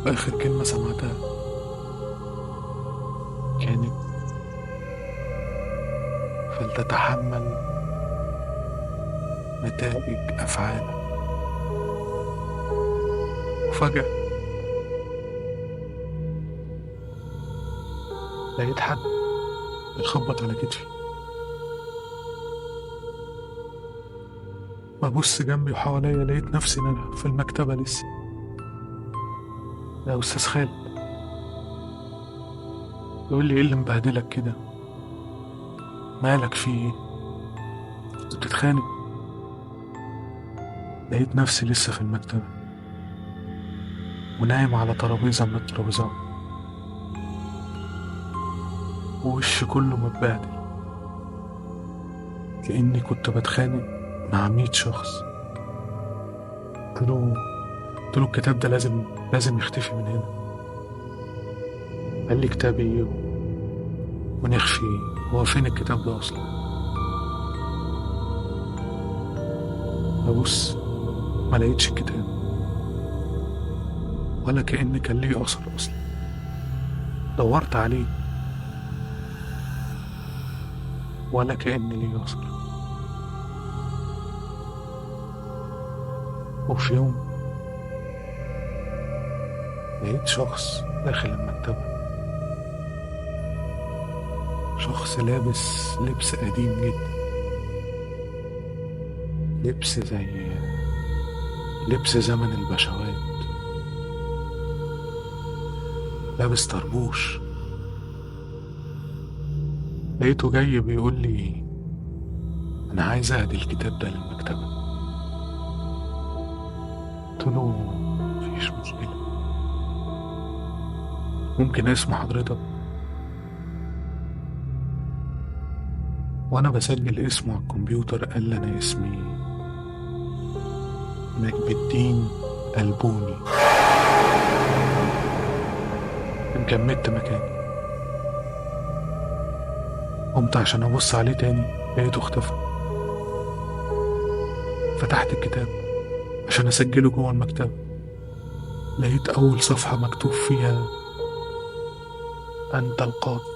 وآخر كلمة سمعتها كانت: فلتتحمل نتائج أفعالك. وفجأة لقيت حد بيخبط على كتفي. ببص جنبي وحواليا، لقيت نفسي أنا في المكتبة لسه. يا أستاذ خالد. يقول لي: إيه اللي مبهدلك كده؟ مالك، في إيه؟ كنت بتتخانق؟ لقيت نفسي لسه في المكتبة ونايم على ترابيزة من الترابيزات، ووشي كله متبهدل كأني كنت بتخانق مع 100 شخص. قلت له قلت له الكتاب ده لازم يختفي من هنا. قال لي: كتاب ايه ونخفي ايه؟ هو فين الكتاب ده اصلا؟ ببص، ما لقيتش الكتاب، ولا كأن كان ليه اثر اصلا. دورت عليه، ولا كأن ليه اثر. وفي يوم لقيت شخص داخل المكتبة، شخص لابس لبس قديم جدا، لبس زي لبس زمن البشوات، لابس طربوش. لقيته جاي بيقول لي: أنا عايز أهدي الكتاب ده للمكتبة. قلت له: مفيش مشكلة، ممكن اسم حضرتك؟ وأنا بسجل اسمه على الكمبيوتر قال لي: أنا اسمي مجد الدين البوني. جمدت مكاني، قمت عشان أبص عليه تاني، لقيته اختفى. فتحت الكتاب عشان أسجله جوه المكتبة، لقيت أول صفحة مكتوب فيها: أنت القاتل.